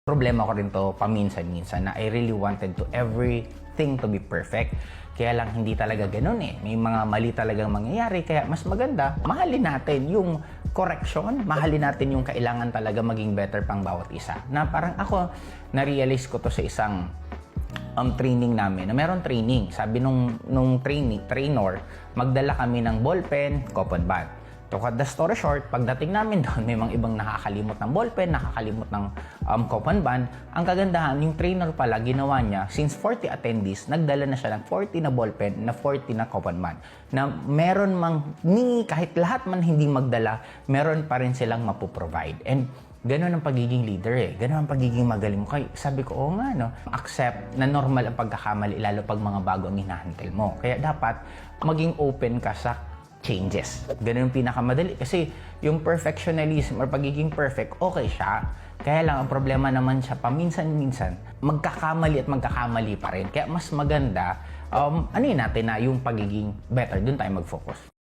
Problema ko rin to paminsan-minsan na I really wanted to everything to be perfect. Kaya lang hindi talaga ganun eh. May mga mali talagang mangyayari. Kaya mas maganda, mahalin natin yung correction, mahalin natin yung kailangan talaga maging better pang bawat isa. Na parang ako, na-realize ko to sa isang training namin, na meron training. Sabi nung trainer, magdala kami ng ballpen, coupon band. To cut the story short, pagdating namin doon, may mga ibang nakakalimot ng ballpen, nakakalimot ng coupon band. Ang kagandahan, yung trainer pala, ginawa niya, since 40 attendees, nagdala na siya ng 40 na ballpen, na 40 na coupon band. Na meron mang, kahit lahat man hindi magdala, meron pa rin silang mapoprovide. And ganun ang pagiging leader eh. Ganun ang pagiging magaling mo. Kaya sabi ko, oo nga, no? Accept na normal ang pagkakamali, lalo pag mga bago ang hinahandle mo. Kaya dapat maging open ka sa changes. Ganun yung pinakamadali. Kasi yung perfectionism or pagiging perfect, okay siya. Kaya lang, ang problema naman siya, paminsan-minsan, magkakamali at magkakamali pa rin. Kaya mas maganda, natin na yung pagiging better. Doon tayo mag-focus.